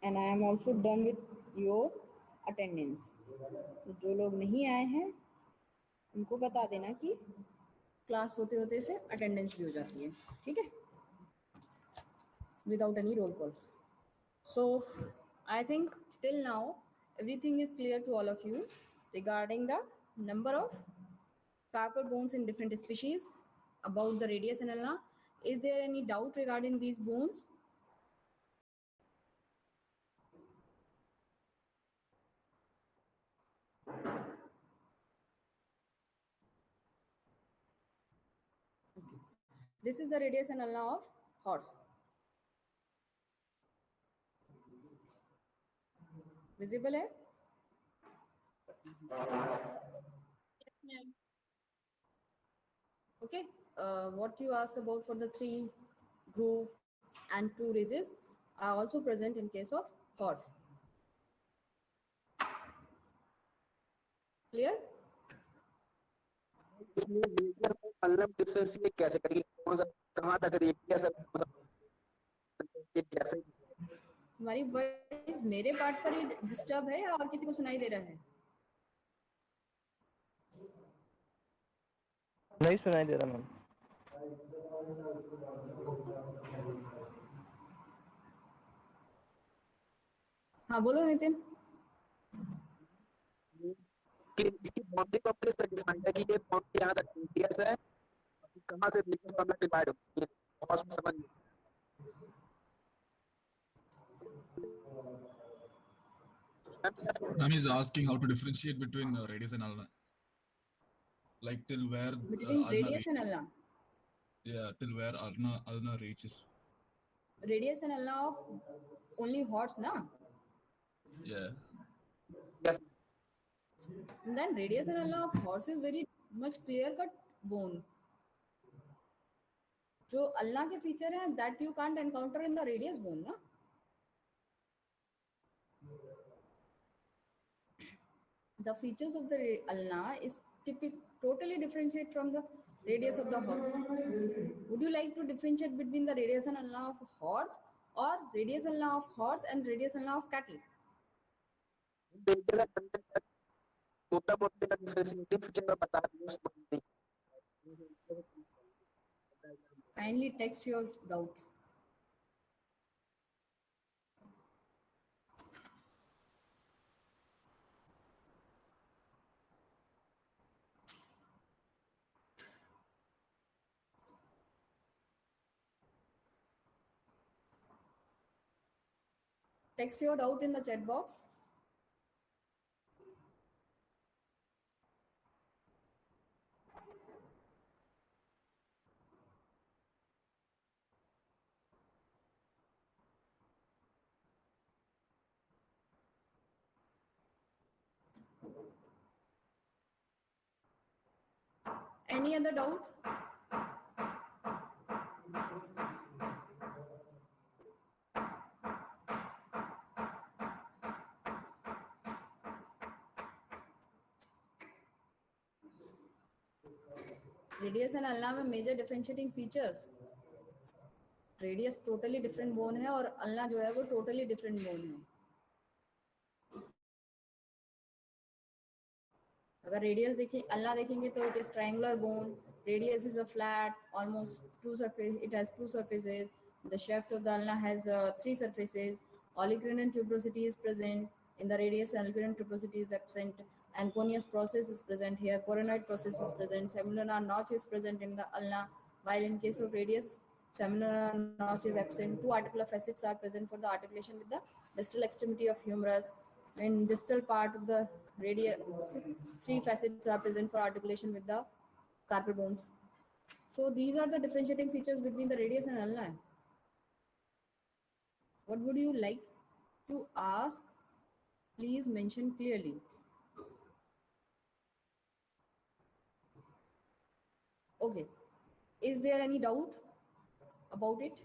and I am also done with your attendance. तो जो लोग नहीं आए हैं उनको बता देना कि क्लास होते होते से अटेंडेंस भी हो जाती है, ठीक है, without any roll call. So I think till now everything is clear to all of you regarding the number of carpal bones in different species, about the radius and ulna. Is there any doubt regarding these bones? This is the radius and ulna of horse. Visible है? Okay. What you ask about for the 3 groove and 2 raises are also present in case of horse. Clear? इसमें radius को अलग differentiate कैसे करेंगे, कौन सा कहाँ तक रेडियस है, कैसे? तुम्हारी वॉइस मेरे पार्ट पर ही डिस्टर्ब है या और किसी को सुनाई दे रहा है? नहीं सुनाई दे रहा मैम। हाँ बोलो नितिन। कि इसकी बाउंड्री को किस तरह डिफाइन है कि ये बाउंड्री यहाँ तक रेडियस है, कहाँ से रेडियस अलग डिवाइड होती है, बहुत समझ नहीं। Ma'am is asking how to differentiate between radius and ulna. Like till where Between ulna radius and reaches. ulna. Yeah, till where ulna reaches. Radius and ulna of only horse, na? Yeah. Yes. And then radius and ulna of horse is very much clear cut bone. जो ulna के feature हैं that you can't encounter in the radius bone, ना? The features of the ulna is totally differentiate from the radius of the horse. Would you like to differentiate between the radius and ulna of horse or radius ulna of horse and radius ulna of cattle? मोटा मोटे का differentiating feature में बता दूं। Kindly text your doubt. Text your doubt in the chat box. Any other doubt? Radius and ulna में major differentiating features. Radius totally different bone है और ulna जो है वो totally different bone है. अगर रेडियस देखें ulna देखेंगे तो it is triangular bone. Radius is a flat, almost two surface. It has 2 surfaces. The shaft of the ulna has 3 surfaces. Oligoclinic tuberosity is present in the radius. Oligoclinic tuberosity is absent. Anconius process is present here. Coronoid process is present. Semilunar notch is present in the ulna, while in case of radius, semilunar notch is absent. 2 articular facets are present for the articulation with the distal extremity of humerus. In distal part of the radius, 3 facets are present for articulation with the carpal bones. So these are the differentiating features between the radius and ulna. What would you like to ask? Please mention clearly. Okay. Is there any doubt about it?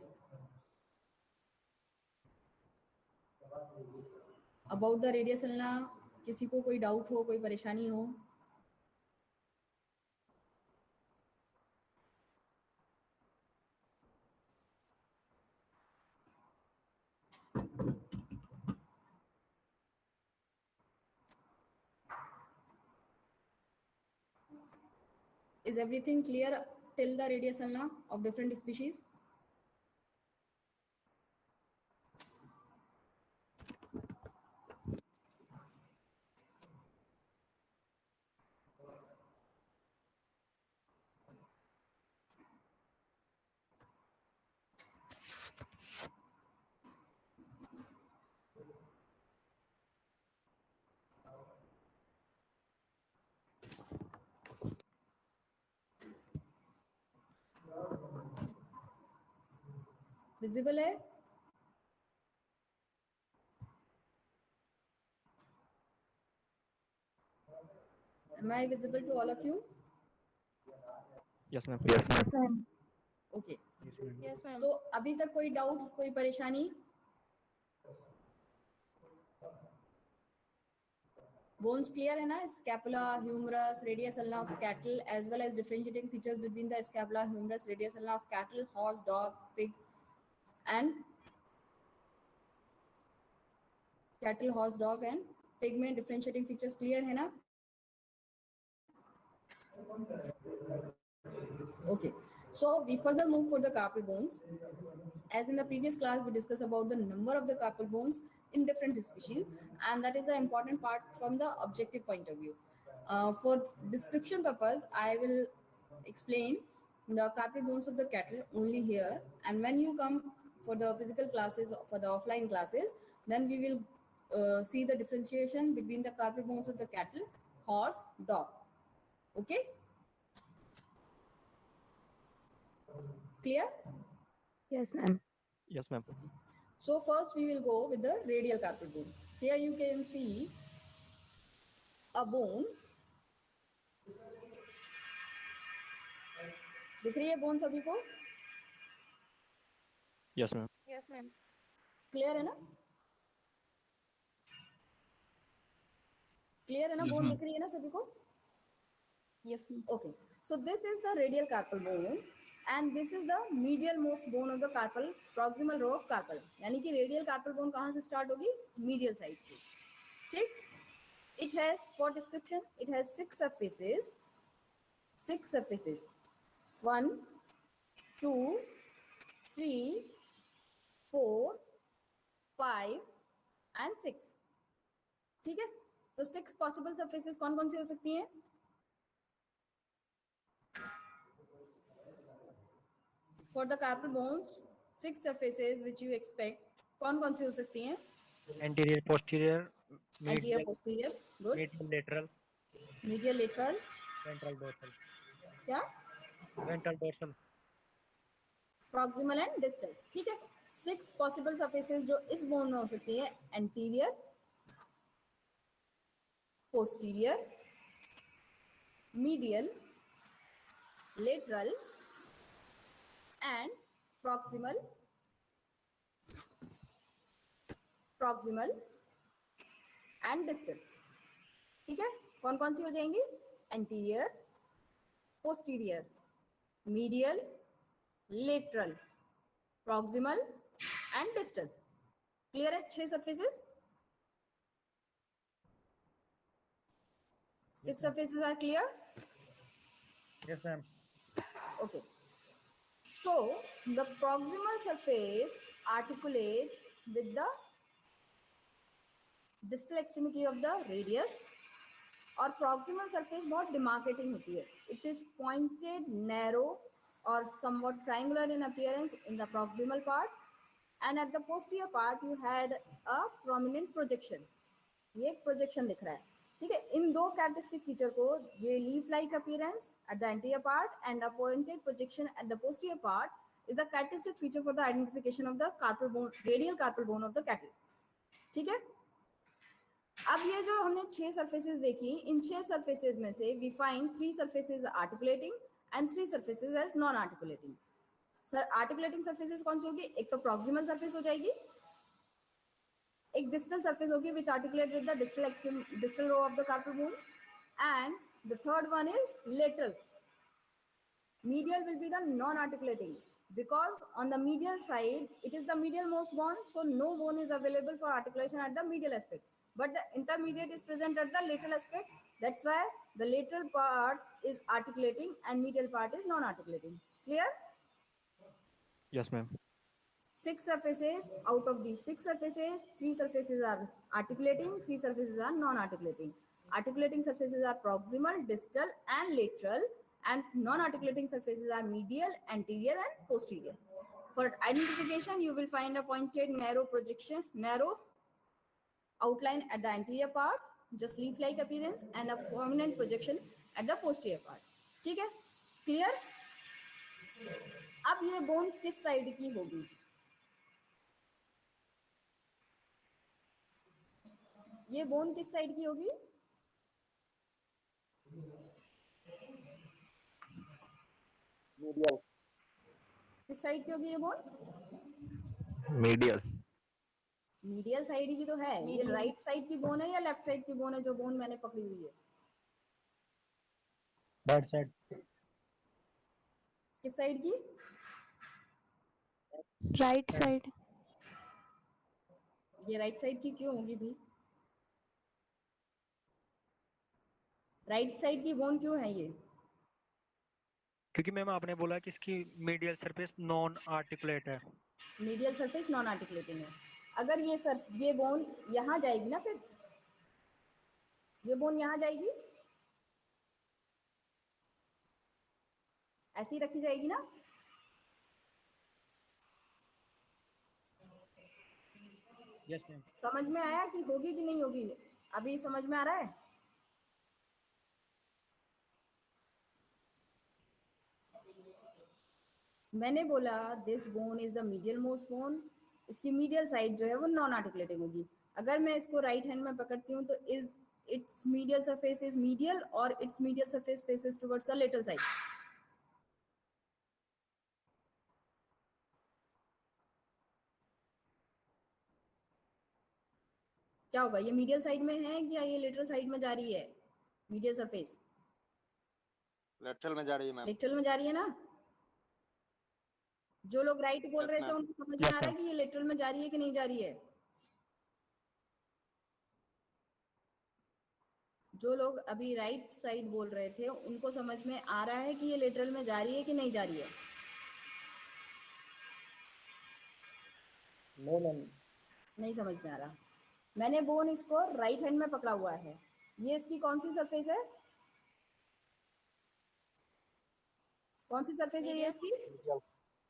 About the radius ulna, किसी को कोई doubt हो, कोई परेशानी हो? Is everything clear till the radius ulna of different species? Visible है? Am I visible to all of you? Yes, ma'am. Yes, ma'am. Okay. Yes, ma'am. तो अभी तक कोई डाउट, कोई परेशानी? Bones clear है ना? Scapula, humerus, radius ulna of cattle, as well as differentiating features between the scapula, humerus, radius ulna of cattle, horse, dog, pig, and cattle, horse, dog, and pig में differentiating features clear है ना? Okay. So we further move for the carpal bones. As in the previous class, we discussed about the number of the carpal bones in different species, and that is the important part from the objective point of view. For description purpose, I will explain the carpal bones of the cattle only here, and when you come for the physical classes, for the offline classes, then we will see the differentiation between the carpal bones of the cattle, horse, dog. Okay? Clear? Yes, ma'am. Yes, ma'am. So first we will go with the radial carpal bone. Here you can see a bone. दिख रही है bone सभी को? Yes, ma'am. Yes, ma'am. Clear है ना? Clear है ना? Yes, bone ma'am. दिख रही है ना सभी को? Yes, ma'am. Okay. So this is the radial carpal bone, and this is the medial most bone of the carpal, proximal row of carpal. यानी कि radial carpal bone कहाँ से start होगी? Medial side से. ठीक? It has, for description, it has 6 surfaces. 6 surfaces. 1, 2, 3, 4, 5 and 6. ठीक है? तो 6 possible surfaces कौन कौन सी हो सकती हैं? For the carpal bones, 6 surfaces which you expect, कौन कौन सी हो सकती हैं? Anterior, posterior, Anterior, medial, posterior, good. medial lateral, Medial, lateral, ventral dorsal, क्या? ventral dorsal. Proximal and distal. ठीक है? 6 possible surfaces जो इस bone में हो सकती है: anterior, posterior, medial, lateral, and proximal, and distal. ठीक है? कौन कौन सी हो जाएंगी? Anterior, posterior, medial, lateral, proximal and distal. Clear है 6 surfaces? 6 surfaces are clear? Yes, ma'am. Okay. So the proximal surface articulate with the distal extremity of the radius, और proximal surface बहुत demarcating होती है. It is pointed, narrow or somewhat triangular in appearance in the proximal part, and at the posterior part you had a prominent projection. ये एक projection दिख रहा है. ठीक है? इन दो characteristic feature को, ये leaf-like appearance at the anterior part and a pointed projection at the posterior part, is the characteristic feature for the identification of the carpal bone, radial carpal bone of the cattle. ठीक है? अब ये जो हमने 6 surfaces देखी, इन 6 surfaces में से we find 3 surfaces articulating and 3 surfaces as non-articulating. Sir articulating surfaces कौन सी होगी? एक तो proximal surface हो जाएगी, एक distal surface होगी which articulate with the distal row of the carpal bones, and the third one is lateral. Medial will be the non-articulating, because on the medial side it is the medial most bone, so no bone is available for articulation at the medial aspect. but the intermediate is present at the lateral aspect. That's why the lateral part is articulating and medial part is non-articulating. Clear? Yes, ma'am. 6 surfaces. Out of these 6 surfaces, 3 surfaces are articulating, 3 surfaces are non-articulating. Articulating surfaces are proximal, distal and lateral, and non-articulating surfaces are medial, anterior and posterior. For identification, you will find a pointed narrow projection, narrow outline at the anterior part, just leaf-like appearance, and a prominent projection at the posterior part. ठीक है? Clear? अब ये bone किस side की होगी? ये bone किस side की होगी? मीडियल किस साइड की होगी ये बोन? मीडियल मीडियल साइड की तो है। ये राइट साइड की बोन है या लेफ्ट साइड की बोन है जो बोन मैंने पकड़ी हुई है? Right side. किस साइड की? Right side. ये राइट साइड की क्यों होगी भी? राइट साइड की बोन क्यों है ये? क्योंकि मैम आपने बोला कि इसकी मीडियल सरफेस नॉन आर्टिकुलेट है। मीडियल सरफेस नॉन आर्टिकुलेटिंग है। अगर ये बोन यहाँ जाएगी ना, फिर ये बोन यहाँ जाएगी, ऐसी रखी जाएगी ना? Yes ma'am. समझ में आया कि होगी कि नहीं होगी? अभी समझ में आ रहा है? मैंने बोला this bone is the medial most bone. इसकी मीडियल साइड जो है वो नॉन आर्टिकुलेटिंग होगी। अगर मैं इसको राइट हैंड में पकड़ती हूँ तो is it's medial surface is medial और it's medial surface faces towards the lateral side. क्या होगा? ये मीडियल साइड में है या ये लेटरल साइड में जा रही है? मीडियल सरफेस लेटरल में जा रही है मैम। लेटरल में जा रही है ना? जो लोग राइट बोल रहे थे उनको समझ में आ रहा है कि ये लेटरल में जा रही है कि नहीं जा रही है? जो लोग अभी राइट साइड बोल रहे थे उनको समझ में आ रहा है कि ये लेटरल में जा रही है कि नहीं जा रही है? नहीं समझ में आ रहा। मैंने बोन इसको राइट हैंड में पकड़ा हुआ है। ये इसकी कौन सी सरफेस है? कौन सी सरफेस है ये इसकी?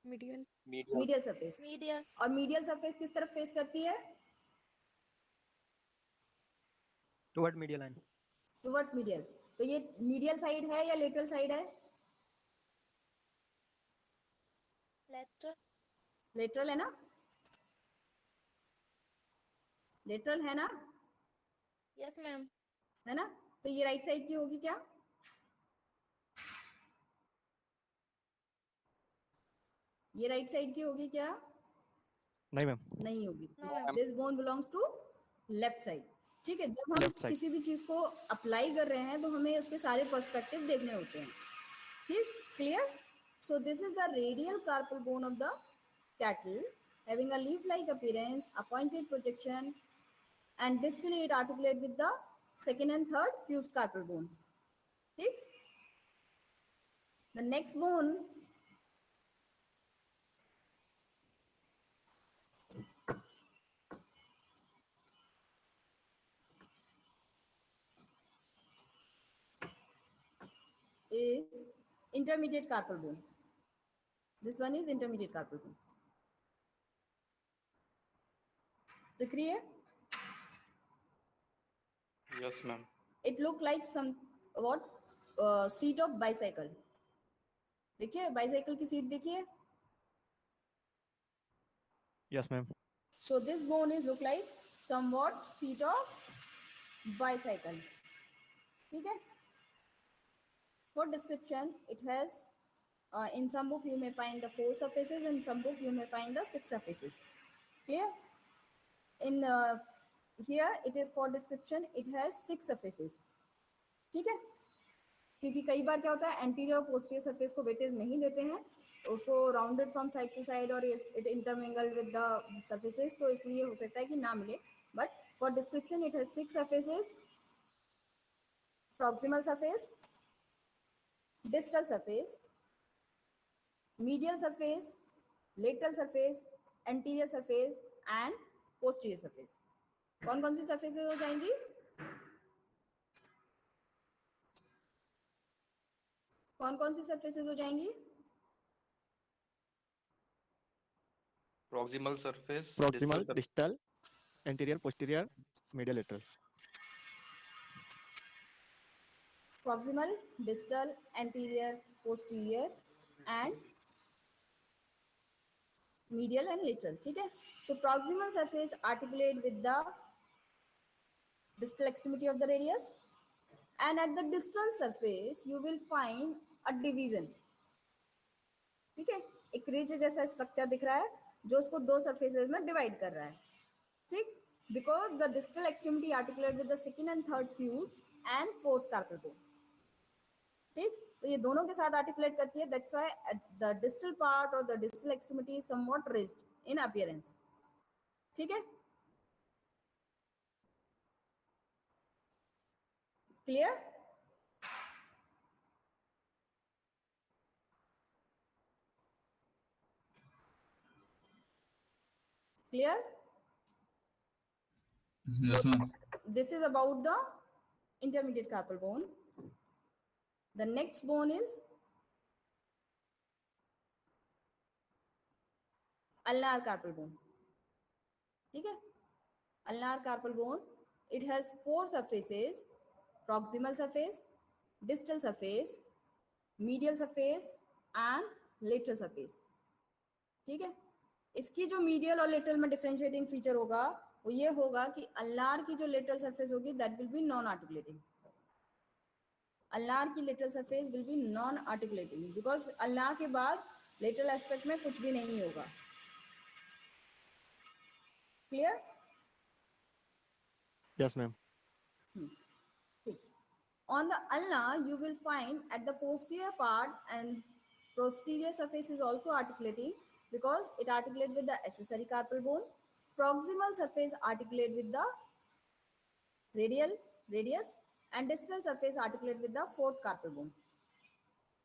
Medial. Medial surface. Medial. और मीडियल सरफेस किस तरफ फेस करती है? Toward medial line. Towards medial. तो ये मीडियल साइड है या लेटरल साइड है? Lateral. लेटरल है ना? लेटरल है ना? Yes, ma'am. है ना? तो ये राइट साइड की होगी क्या? ये राइट साइड की होगी क्या? नहीं मैम। नहीं होगी। No. This bone belongs to left side. ठीक है, जब हम Left side. किसी भी चीज को अप्लाई कर रहे हैं तो हमें उसके सारे पर्सपेक्टिव देखने होते हैं। ठीक, clear? So this is the radial carpal bone of the cattle, having a leaf-like appearance, a pointed projection, and distally it articulate with the second and third fused carpal bone. ठीक? The next bone is intermediate carpal bone. This one is intermediate carpal bone. दिख रही है? Yes, ma'am. It look like some what seat of bicycle. देखिए bicycle की seat देखिए. Yes ma'am. So this bone is look like somewhat seat of bicycle. ठीक है? For description, it has in some book you may find the 4 surfaces, in some book you may find the 6 surfaces. Clear? In here it is for description, it has 6 surfaces. ठीक है? क्योंकि कई बार क्या होता है anterior और posterior surface को weightage नहीं देते हैं, उसको rounded from side to side और it intermingle with the surfaces, तो इसलिए हो सकता है कि ना मिले, but For description, it has 6 surfaces: proximal surface, distal surface, medial surface, lateral surface, anterior surface and posterior surface. कौन कौन सी surfaces हो जाएंगी? कौन कौन सी surfaces हो जाएंगी? Proximal surface, proximal, distal distal, anterior, posterior, medial, lateral. Proximal, distal, anterior, posterior and medial and lateral. ठीक है? So proximal surface articulate with the distal extremity of the radius, and at the distal surface you will find a division. ठीक है? एक ridge जैसा structure दिख रहा है जो उसको दो सरफेसेस में डिवाइड कर रहा है. ठीक? Because the distal extremity articulate with the second and third fused and fourth carpal bone. ठीक? तो ये दोनों के साथ आर्टिकुलेट करती है. That's why the distal part और the distal extremity is somewhat raised in appearance. ठीक है? Clear? Clear? Yes, ma'am. This is about the intermediate carpal bone. The next bone is ulnar carpal bone. ठीक है? Ulnar carpal bone, it has 4 surfaces: proximal surface, distal surface, medial surface and lateral surface. ठीक है? इसकी जो medial और lateral में differentiating feature होगा वो ये होगा कि अल्नार की जो लेटरल सरफेस होगी that will be non articulating. Ulnar की lateral surface will be non articulating because ulnar के बाद लेटरल एस्पेक्ट में कुछ भी नहीं होगा. Clear? Yes, ma'am. On the ulna, you will find at the posterior part and posterior surface is also articulating because it articulates with the accessory carpal bone. Proximal surface articulate with the radius and distal surface articulate with the fourth carpal bone.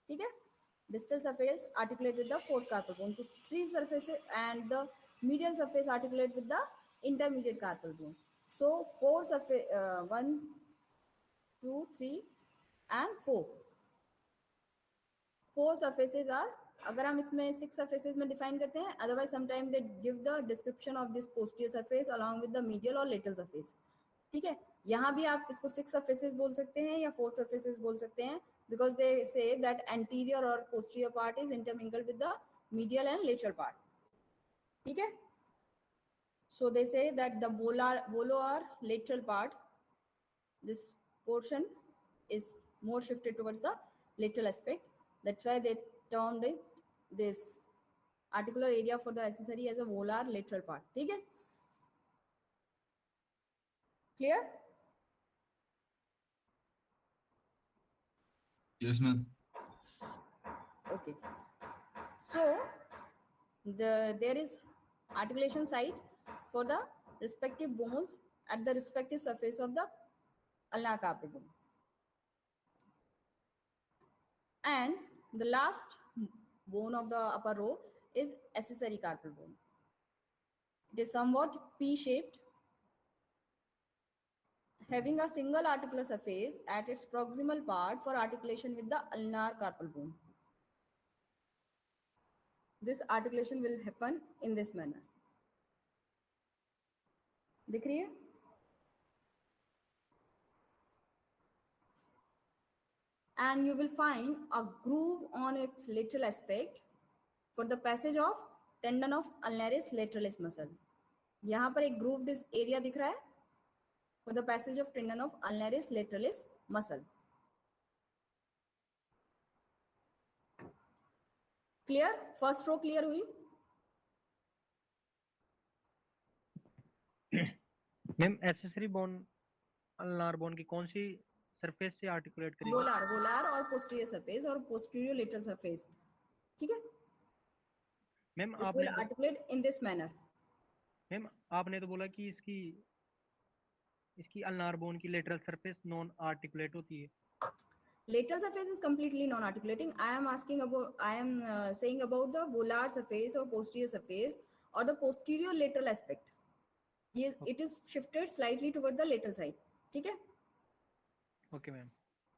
ठीक है? Distal surface articulate with the fourth carpal bone. So 3 surfaces and the medial surface articulate with the intermediate carpal bone. So 4 surface, 1, 2, 3 and 4. 4 surfaces are, अगर हम इसमें 6 surfaces में define करते हैं, otherwise sometimes they give the description of this posterior surface along with the medial और lateral surface. ठीक है? यहाँ भी आप इसको 6 surfaces बोल सकते हैं या 4 surfaces बोल सकते हैं because they say that anterior or posterior part is intermingled with the medial and lateral part. ठीक है? So they say that the volar lateral part, this portion is more shifted towards the lateral aspect. That's why they termed it this articular area for the accessory as a volar lateral part. ठीक है? Clear? Yes, ma'am. Okay. So there is articulation site for the respective bones at the respective surface of the ulnar carpal bone. And the last bone of the upper row is accessory carpal bone. It is somewhat P-shaped, having a single articular surface at its proximal part for articulation with the ulnar carpal bone. This articulation will happen in this manner. दिख रही है? And you will find a groove on its lateral aspect for the passage of tendon of ulnaris lateralis muscle. यहाँ पर एक grooved area दिख रहा है for the passage of tendon of ulnaris lateralis muscle. Clear? First row clear हुई? Ma'am accessory bone ulnar bone की कौन सी surface से आर्टिकुलेट करेगी? वोलार और पोस्टीरियर सरफेस और पोस्टीरियर लेटरल सरफेस. ठीक है? Ma'am This will articulate in this manner. Ma'am आपने तो बोला कि इसकी इसकी अल्नार बोन की लेटरल सरफेस नॉन आर्टिकुलेट होती है। Lateral surface is completely non-articulating. I am saying about the volar surface or posterior surface or the posterior lateral aspect. It is shifted slightly toward the lateral side. ठीक है? Okay, ma'am.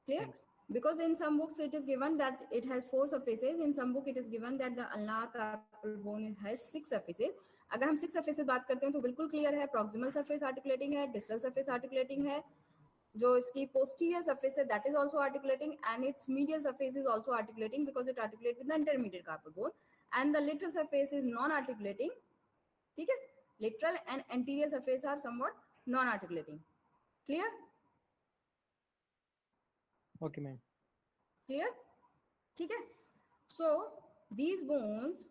Clear? Thanks. Because in some books it is given that it has 4 surfaces. In some book it is given that the ulnar carpal bone has 6 surfaces. अगर हम 6 surfaces बात करते हैं तो बिल्कुल clear है. Proximal surface articulating है, distal surface articulating है. जो इसकी posterior surface है that is also articulating, and its medial surface is also articulating because it articulates with the intermediate carpal bone, and the lateral surface is non-articulating. ठीक है? Lateral and anterior surface are somewhat non-articulating. Clear? Okay, ma'am. Clear? ठीक है? So these bones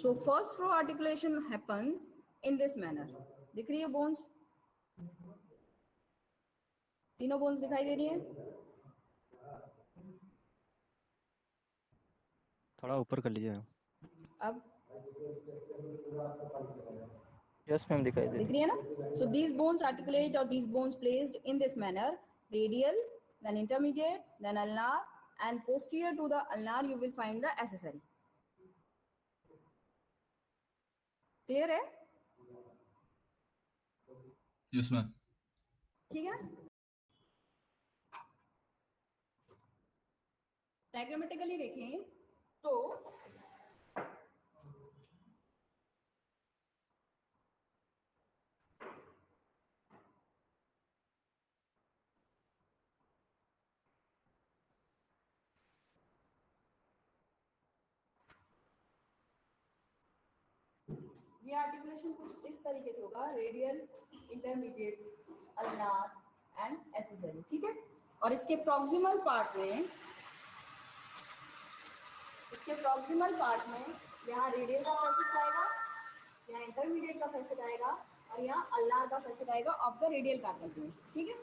so first row articulation happens in this manner. दिख रही है bones? तीनों bones दिखाई दे रही हैं? थोड़ा ऊपर कर लीजिए मैम। अब यस मैम दिखाई दे दिख रही है ना? So these bones articulate or these bones placed in this manner: radial, then intermediate, then ulnar, and posterior to the ulnar you will find the accessory. Clear है? Yes, ma'am. ठीक है ना? Diagrammatically देखें तो ये आर्टिकुलेशन कुछ इस तरीके से होगा: radial, intermediate, ulnar and accessory. ठीक है? और इसके प्रॉक्सिमल पार्ट में यहाँ रेडियल का फैसेट आएगा, यहाँ इंटरमीडिएट का फैसेट आएगा और यहाँ अल्नार का फैसेट आएगा of the radial carpal bone. ठीक है?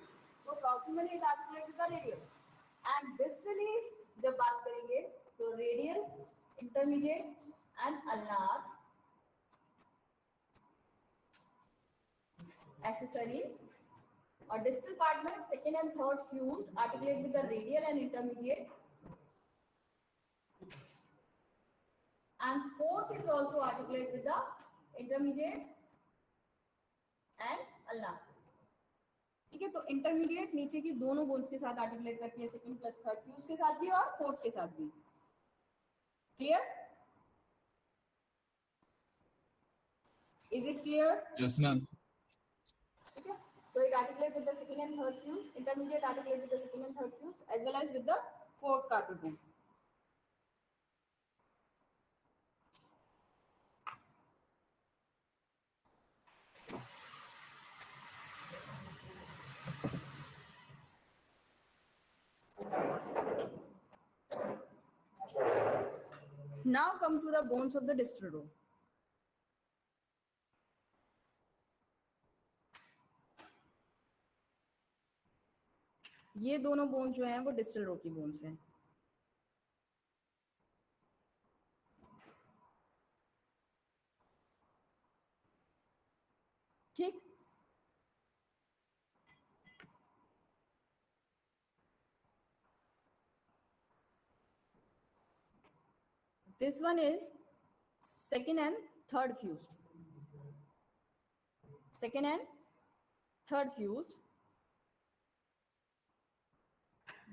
So proximally it articulated the radial, and distally जब बात करेंगे तो radial, intermediate and ulnar accessory, और distal part में second and third fused articulate with the radial and intermediate, and fourth is also articulate with the intermediate and ulnar. ठीक है? तो intermediate नीचे की दोनों bones के साथ articulate करती है, second plus third fused के साथ भी और fourth के साथ भी. Clear? Is it clear? Yes, ma'am. Okay. So it articulates with the second and third fuse, intermediate articulate with the second and third fuse, as well as with the fourth carpal bone. Now come to the bones of the distal row. ये दोनों bone जो हैं वो distal row की bones हैं. ठीक? This one is second and third fused. Second and third fused.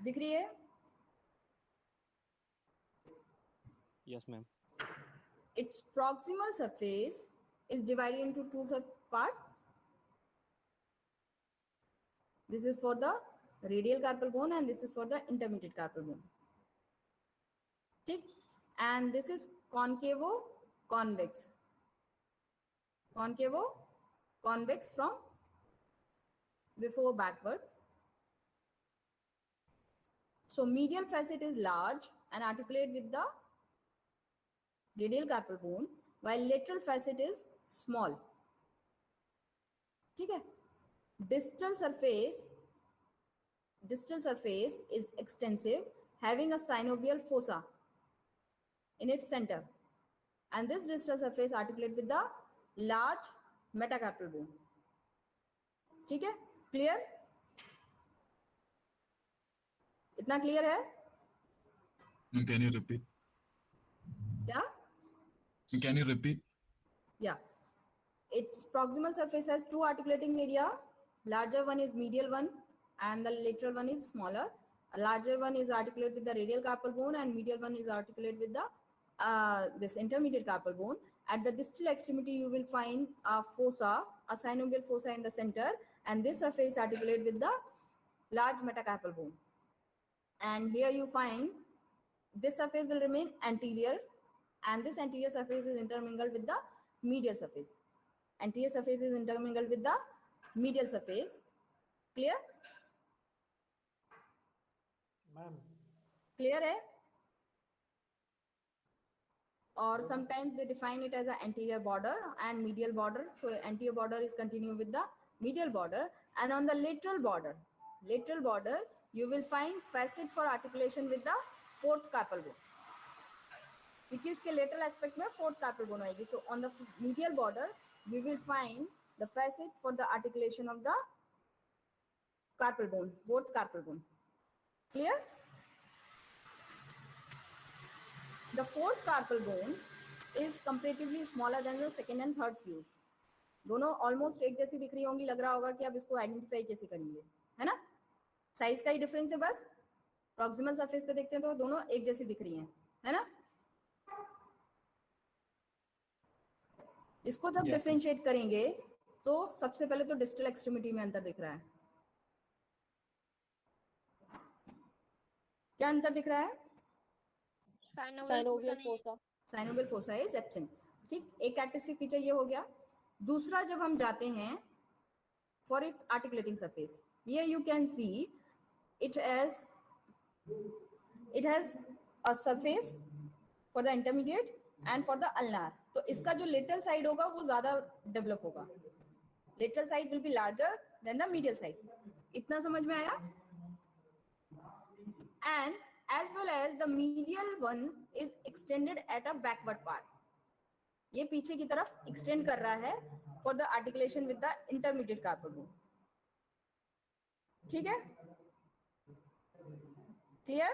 दिख रही है? Yes ma'am. Its proximal surface is divided into two parts. This is for the radial carpal bone and this is for the intermediate carpal bone. ठीक? And this is concavo-convex. Concavo-convex from before backward. So medial facet is large and articulate with the radial carpal bone, while lateral facet is small. ठीक है. Distal surface is extensive, having a synovial fossa in its center, and this distal surface articulate with the large metacarpal bone. ठीक है, clear? इतना clear है Can you repeat? क्या? Can you repeat? Yeah. Its proximal surface has two articulating area. Larger one is medial one and the lateral one is smaller. A larger one is articulate with the radial carpal bone and medial one is articulate with the this intermediate carpal bone. At the distal extremity, you will find a fossa, a synovial fossa in the center, and this surface articulate with the large metacarpal bone. And here you find this surface will remain anterior, and this anterior surface is intermingled with the medial surface. Anterior surface is intermingled with the medial surface. Clear? Ma'am Clear है? Or sometimes they define it as an anterior border and medial border. So anterior border is continue with the medial border, and on the lateral border, you will find facet for articulation with the fourth carpal bone. क्योंकि इसके lateral aspect में fourth carpal bone आएगी. So on the medial border, you will find the facet for the articulation of the carpal bone, fourth carpal bone. Clear? The fourth carpal bone is comparatively smaller than the second and third fused. दोनों almost एक जैसी दिख रही होंगी. लग रहा होगा कि आप इसको आइडेंटिफाई कैसे करेंगे, है ना? साइज का ही डिफरेंस है बस. प्रॉक्सिमल सरफेस पे देखते हैं तो दोनों एक जैसी दिख रही हैं, है ना? इसको जब डिफरेंशिएट करेंगे तो सबसे पहले तो डिस्टल एक्सट्रीमिटी में अंतर दिख रहा है. क्या अंतर दिख रहा है? Synovial fossa is absent. ठीक, एक कैरेक्टरिस्टिक फीचर ये हो गया. दूसरा, जब हम जाते हैं फॉर इट्स आर्टिकुलेटिंग सरफेस, ये you can see it has a surface for the intermediate and for the ulnar. तो इसका जो लेटरल साइड होगा वो ज्यादा डेवलप होगा. Lateral side will be larger than the medial side. इतना समझ में आया? And as well as the medial one is extended at a backward part. ये पीछे की तरफ extend कर रहा है for the articulation with the intermediate carpal bone. ठीक है? Clear?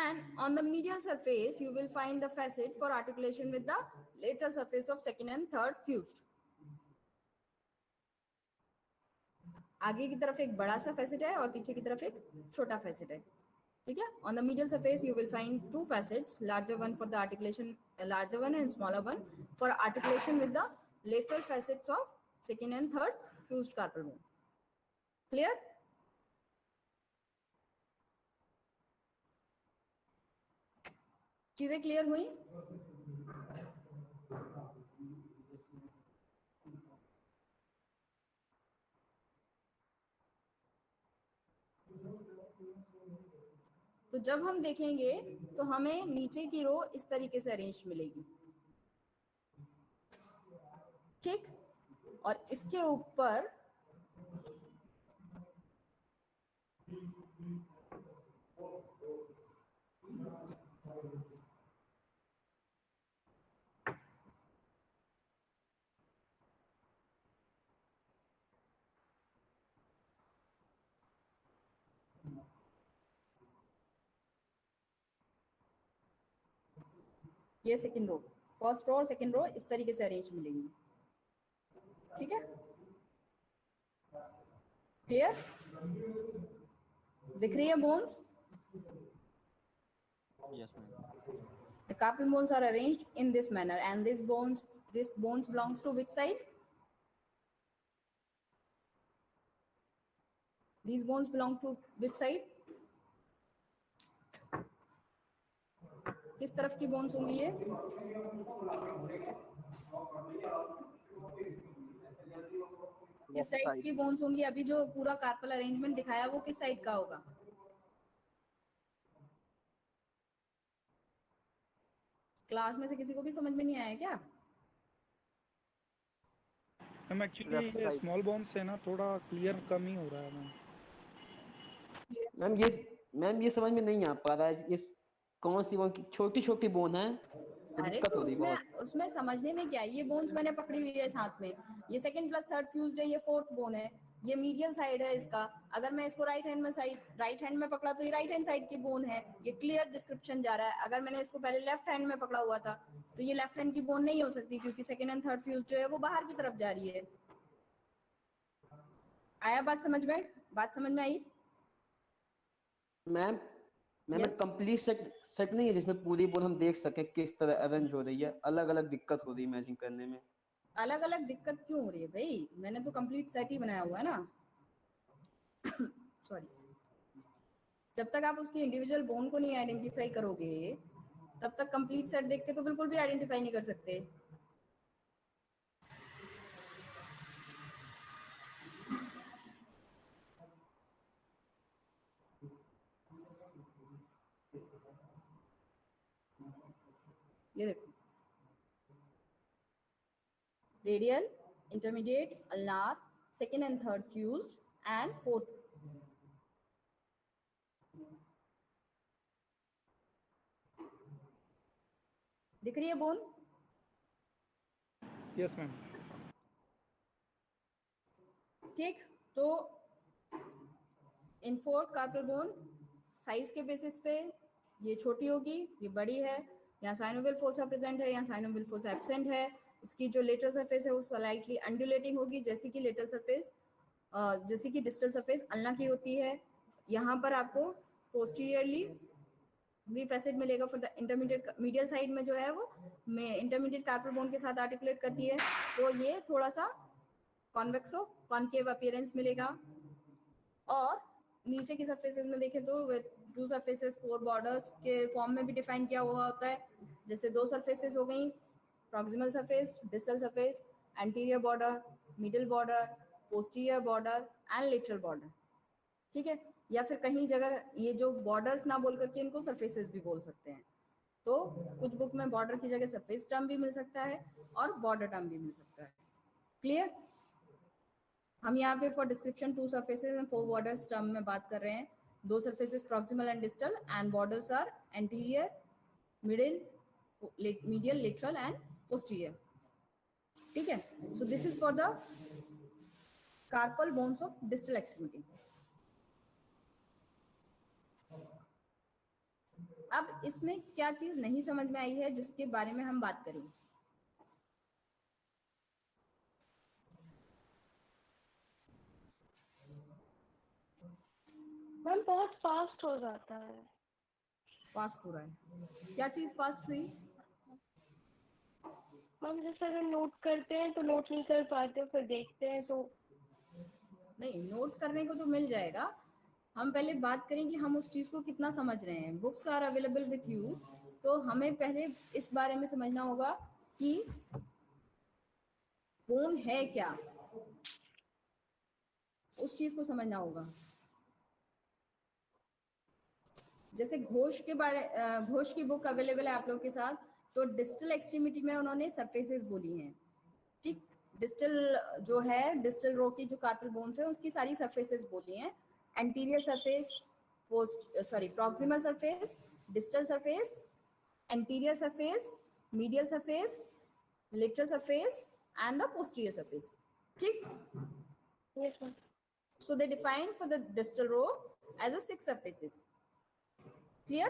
And on the medial surface, you will find the facet for articulation with the lateral surface of second and third fused. आगे की तरफ एक बड़ा सा फैसेट है और पीछे की तरफ एक छोटा फैसेट है. ठीक है? On the medial surface you will find two facets, larger one for the articulation, larger one and smaller one for articulation with the lateral facets of second and third fused carpal bone. Clear? चीजें clear हुई? तो जब हम देखेंगे तो हमें नीचे की रो इस तरीके से अरेंज मिलेगी. ठीक, और इसके ऊपर ये सेकंड रो, फर्स्ट रो और सेकंड रो इस तरीके से अरेंज मिलेंगी. ठीक है? क्लियर? दिख रही है bones? Yes, ma'am. The carpal bones are arranged in this manner, and this bones belongs to which side? These bones belong to which side? किस तरफ की बोन्स होंगी ये? किस साइड की बोन्स होंगी? अभी जो पूरा कार्पल अरेंजमेंट दिखाया वो किस साइड का होगा? क्लास में से किसी को भी समझ में नहीं आया क्या? मैम एक्चुअली लेफ्ट ये साइड। स्मॉल बोन्स है ना, थोड़ा क्लियर कम ही हो रहा है मैम। मैम ये समझ में नहीं आ पा रहा है, इस कौन सी बोन की छोटी छोटी बोन है, तो अरे दिक्कत तो हो रही बहुत। उसमें समझने में क्या है, ये बोन्स मैंने पकड़ी हुई है साथ में, ये सेकंड प्लस थर्ड फ्यूज्ड है, ये फोर्थ बोन है, ये मीडियल साइड है इसका। अगर मैं इसको राइट हैंड में पकड़ा तो ये राइट हैंड साइड की बोन है, ये क्लियर डिस्क्रिप्शन जा रहा है। अगर मैंने इसको पहले लेफ्ट हैंड में पकड़ा हुआ था तो ये लेफ्ट हैंड की बोन नहीं हो सकती, क्योंकि सेकंड एंड थर्ड फ्यूज जो है वो बाहर की तरफ जा रही है। आया बात समझ में? बात समझ में आई? Ma'am ma'am Yes. Complete set नहीं है जिसमें पूरी बोन हम देख सके किस तरह अरेंज हो रही है, अलग अलग दिक्कत हो रही है इमेजिन करने में। अलग अलग दिक्कत क्यों हो रही है भाई? मैंने तो कंप्लीट सेट ही बनाया हुआ है ना। सॉरी, जब तक आप उसकी इंडिविजुअल बोन को नहीं आइडेंटिफाई करोगे तब तक कंप्लीट सेट देख के तो बिल्कुल भी आइडेंटिफाई नहीं कर सकते। ये देखो, radial, intermediate, ulnar, second and third fused and fourth. दिख रही है बोन? Yes ma'am. ठीक, तो in fourth carpal bone size के बेसिस पे ये छोटी होगी, ये बड़ी है, यहाँ साइनोवियल फोसा प्रेजेंट है, यहाँ साइनोवियल फोसा एब्सेंट है। इसकी जो लेटरल सरफेस है वो स्लाइटली अंडुलेटिंग होगी, जैसे कि लेटरल सरफेस जैसे कि डिस्टल सरफेस अल्ना की होती है। यहाँ पर आपको पोस्टीरियरली ब्रीफ एसिड मिलेगा for the intermediate, medial side में जो है वो इंटरमीडिएट कार्पल बोन के साथ आर्टिकुलेट करती है, तो ये थोड़ा सा कॉन्वेक्सो कॉन्केव अपीयरेंस मिलेगा। और नीचे की सरफेसेस में देखें तो टू सरफेसेस फोर बॉर्डर्स के फॉर्म में भी डिफाइन किया हुआ होता है। जैसे दो सरफेसेस हो गई, proximal surface, distal surface, anterior border, middle border, posterior border and lateral border. ठीक है, या फिर कहीं जगह ये जो बॉर्डर्स ना बोल करके इनको सरफेसेस भी बोल सकते हैं। तो कुछ बुक में बॉर्डर की जगह सरफेस टर्म भी मिल सकता है और बॉर्डर टर्म भी मिल सकता है। क्लियर? हम यहाँ पे for description two surfaces and four borders term में बात कर रहे हैं। दो surfaces proximal and distal and borders are anterior, middle, medial, lateral and posterior. ठीक है, so this is for the carpal bones of distal extremity. अब इसमें क्या चीज नहीं समझ में आई है जिसके बारे में हम बात करेंगे? मैम बहुत फास्ट हो जाता है। फास्ट हो रहा है? क्या चीज फास्ट हुई? मैम जैसे अगर नोट करते हैं तो नोट नहीं कर पाते, फिर देखते हैं तो। नहीं, नोट करने को तो मिल जाएगा। हम पहले बात करें कि हम उस चीज को कितना समझ रहे हैं। Books are available with you, तो हमें पहले इस बारे में समझना होगा कि बोन है क्या, उस चीज को समझना होगा। जैसे घोष के बारे घोष की बुक अवेलेबल है आप लोग के साथ, तो डिस्टल एक्सट्रीमिटी में उन्होंने सरफेसेस बोली हैं। ठीक, डिस्टल जो है, डिस्टल रो की जो कार्पल बोन्स है उसकी सारी सरफेसेस बोली हैं। Anterior surface, proximal surface, distal surface, anterior surface, medial surface, lateral surface and the posterior surface. ठीक, yes ma'am. so they define for the distal row as a 6 surfaces. Clear?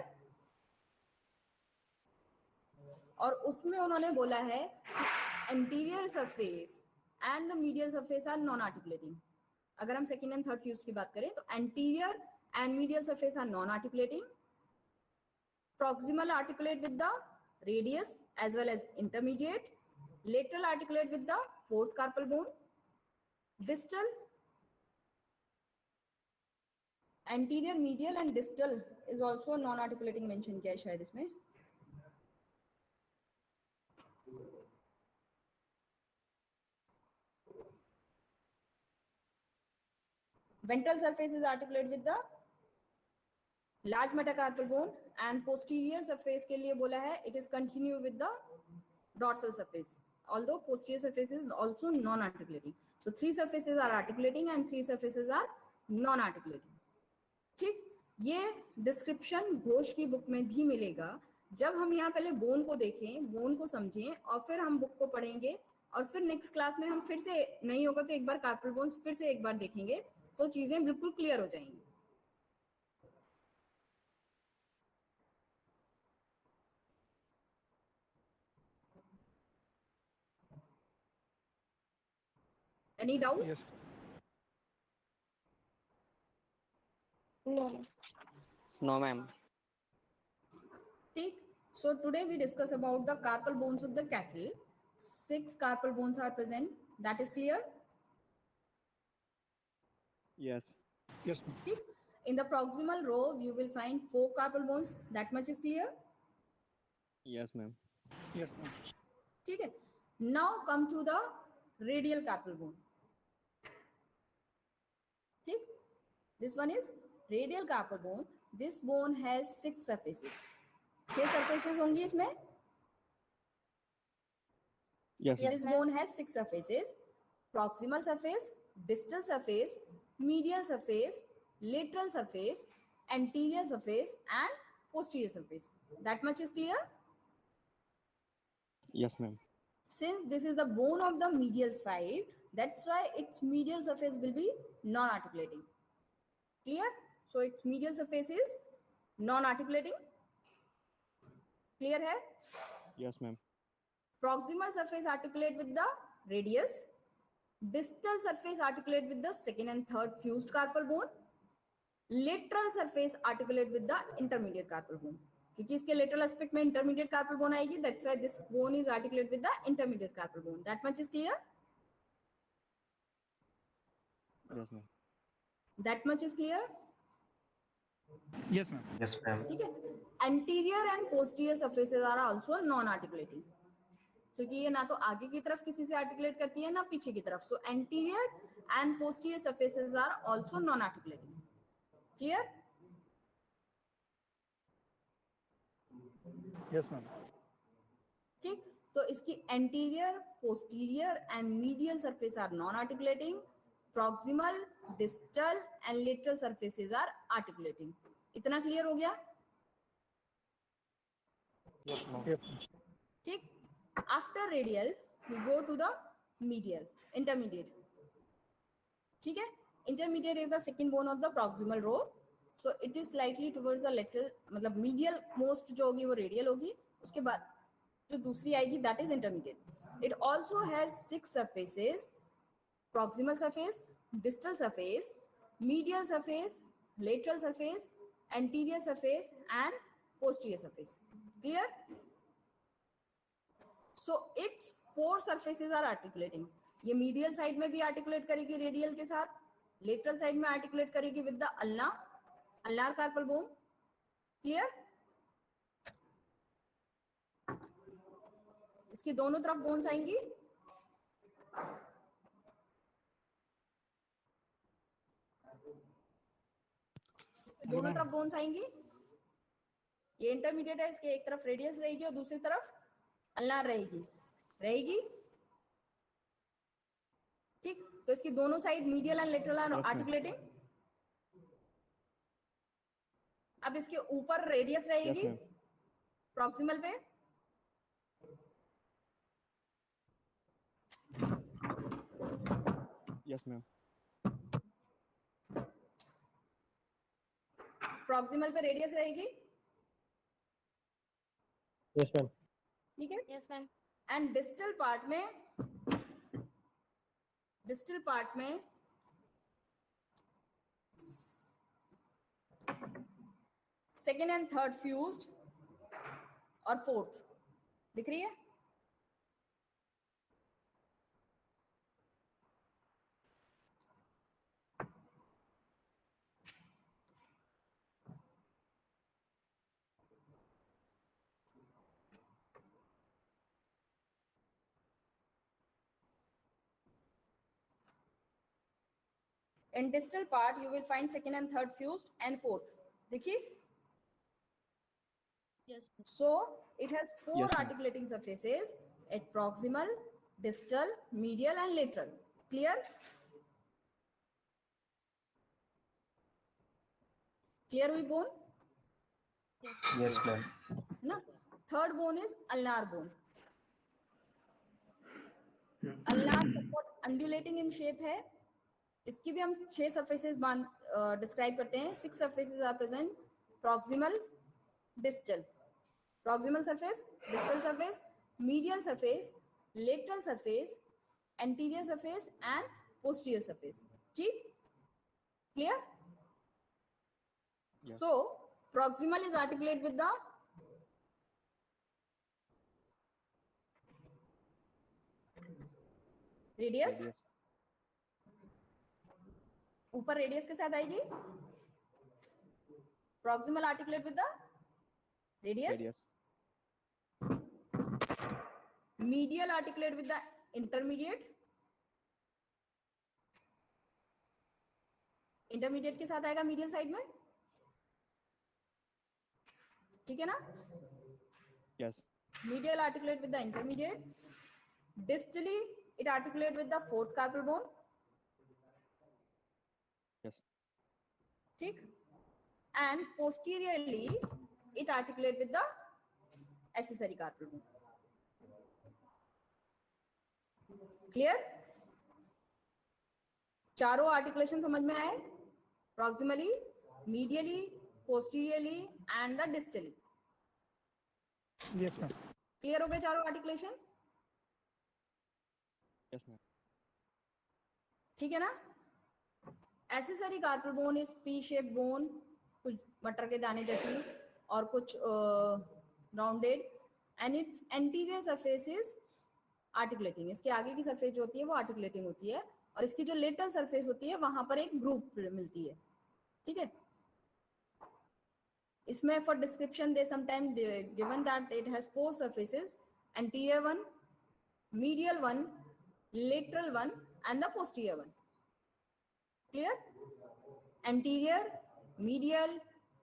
और उसमें उन्होंने बोला है कि anterior surface and the medial surface are non articulating. अगर हम second and third fuse की बात करें तो anterior and medial surface are non articulating, proximal articulate with the radius as well as intermediate, lateral articulate with the fourth carpal bone, distal, anterior, medial and distal is also non articulating mention किया है शायद इसमें। Ventral surface is articulate with the large metacarpal bone and posterior surface के लिए बोला है it is continue with the dorsal surface। although posterior surface is also non-articulating. So 3 surfaces are articulating and 3 surfaces are non-articulating. ठीक, ये description Ghosh की book में भी मिलेगा. जब हम यहाँ पहले बोन को देखें, बोन को समझें और फिर हम बुक को पढ़ेंगे और फिर नेक्स्ट क्लास में हम फिर से नहीं होगा तो एक बार कार्पल बोन्स फिर से एक बार देखेंगे तो चीजें बिल्कुल क्लियर हो जाएंगी. Any doubt? Yes. No. No, ma'am. ठीक. So today we discuss about the carpal bones of the cattle. 6 carpal bones are present. That is clear? Yes. Yes, ma'am. ठीक. In the proximal row, you will find 4 carpal bones. That much is clear? Yes, ma'am. Yes, ma'am. ठीक है. Now come to the radial carpal bone. ठीक. This one is radial carpal bone. This bone has 6 surfaces. 6 surfaces होंगी इसमें. Yes, ma'am. This bone has 6 surfaces: proximal surface, distal surface, medial surface, lateral surface, anterior surface, and posterior surface. That much is clear? Yes, ma'am. Since this is the bone of the medial side, that's why its medial surface will be non-articulating. Clear? So its medial surface is non-articulating. Clear hai? Yes, ma'am. Proximal surface articulate with the radius. Distal surface articulate with the second and third fused carpal bone. Lateral surface articulate with the intermediate carpal bone. क्योंकि इसके lateral aspect में intermediate carpal bone आएगी, that's why this bone is articulate with the intermediate carpal bone. That much is clear? Yes, ma'am. That much is clear? Yes, ma'am. Yes, ma'am. ठीक है. Anterior and posterior surfaces are also non-articulating. क्योंकि ये ना तो आगे की तरफ किसी से आर्टिकुलेट करती है ना पीछे की तरफ. So anterior and posterior surfaces are also non articulating. Clear? Yes, ma'am. ठीक. तो इसकी anterior, posterior and medial surface are non articulating. Proximal, distal and lateral surfaces are articulating. इतना क्लियर हो गया? Yes, ma'am. Yes. ठीक. After radial, we go to the medial, intermediate. ठीक है? Intermediate is the second bone of the proximal row. So it is slightly towards the lateral, मतलब medial most जो होगी वो radial होगी. उसके बाद जो दूसरी आएगी that is intermediate. It also has 6 surfaces: proximal surface, distal surface, medial surface, lateral surface, anterior surface, and posterior surface. Clear? So its 4 surfaces are articulating. ये medial side में भी articulate करेगी radial के साथ, lateral side में articulate करेगी with the ulnar carpal bone. Clear? इसकी दोनों तरफ बोन्स आएंगी. इसके दोनों तरफ बोन्स आएंगी. ये इंटरमीडिएट है, इसके एक तरफ रेडियस रहेगी और दूसरी तरफ अल्नार रहेगी. ठीक. तो इसकी दोनों side medial and lateral are articulating. अब इसके ऊपर रेडियस रहेगी Yes, ma'am. प्रॉक्सिमल पे. Yes, ma'am. प्रॉक्सिमल पे रेडियस रहेगी. Yes, ma'am. ठीक है. Yes, ma'am. And distal part में सेकेंड एंड थर्ड फ्यूज्ड और फोर्थ दिख रही है. In distal part, you will find second and third fused and fourth. देखिए. Yes. So it has 4 Yes, ma'am. articulating surfaces at proximal, distal, medial and lateral. Clear? Clear हुई bone? Yes, ma'am. ना? Third bone is ulnar bone. ulnar somewhat undulating in shape है. इसकी भी हम 6 surfaces describe करते हैं. 6 surfaces are present. Proximal, distal. Proximal surface, distal surface, medial surface, lateral surface, anterior surface and posterior surface. ठीक? Clear? Yes. So proximal is articulate with the radius. Radius. ऊपर radius के साथ आएगी. Proximal articulate with the radius. Radius. Medial articulate with the intermediate. Intermediate के साथ आएगा medial side में. ठीक है ना? Yes. Medial articulate with the intermediate. Distally, it articulate with the fourth carpal bone. Yes. ठीक? And posteriorly, it articulate with the accessory carpal bone. Clear? चारों articulation समझ में आए? Proximally, medially, posteriorly and the distally. Yes, ma'am. Clear हो गए चारों articulation? Yes, ma'am. ठीक है ना? Accessory carpal bone is P-shaped bone, कुछ मटर के दाने जैसी और कुछ rounded, and its anterior surface is articulating. इसके आगे की surface जो होती है वो articulating होती है और इसकी जो lateral surface होती है वहां पर एक group मिलती है. ठीक है? इसमें for description they sometimes given that it has 4 surfaces: anterior one, medial one, lateral one and the posterior one. Clear? Anterior, medial,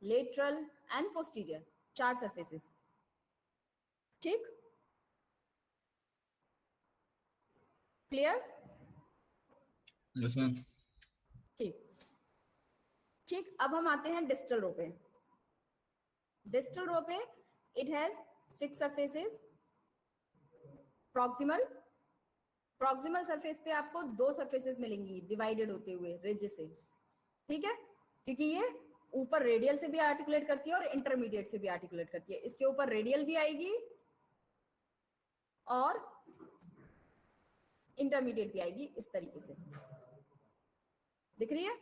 lateral and posterior, 4 surfaces. ठीक? Clear? Yes, ma'am. ठीक. ठीक, अब हम आते हैं distal row पे. Distal row पे it has 6 surfaces. Proximal surface पे आपको 2 surfaces मिलेंगी divided होते हुए ridge से. ठीक है? क्योंकि ये ऊपर रेडियल से भी आर्टिकुलेट करती है और इंटरमीडिएट से भी आर्टिकुलेट करती है. इसके ऊपर रेडियल भी आएगी और इंटरमीडिएट भी आएगी इस तरीके से. दिख रही है?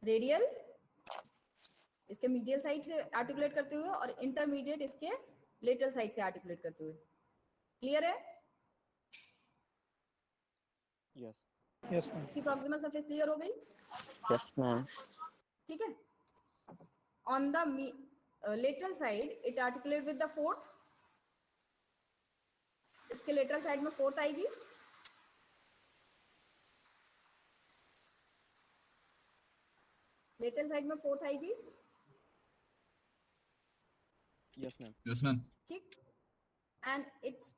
रेडियल इसके मीडियल साइड से आर्टिकुलेट करते हुए और इंटरमीडिएट इसके लेटरल साइड से आर्टिकुलेट करते हुए. क्लियर है? Yes. Yes, ma'am. इसकी प्रॉक्सिमल सरफेस क्लियर हो गई. Yes, ma'am. ठीक है. On the lateral side it articulate with the fourth. इसके लेटरल साइड में फोर्थ आएगी. लेटरल साइड में फोर्थ आएगी. Yes, ma'am. Yes, ma'am. ठीक. एंड इट्स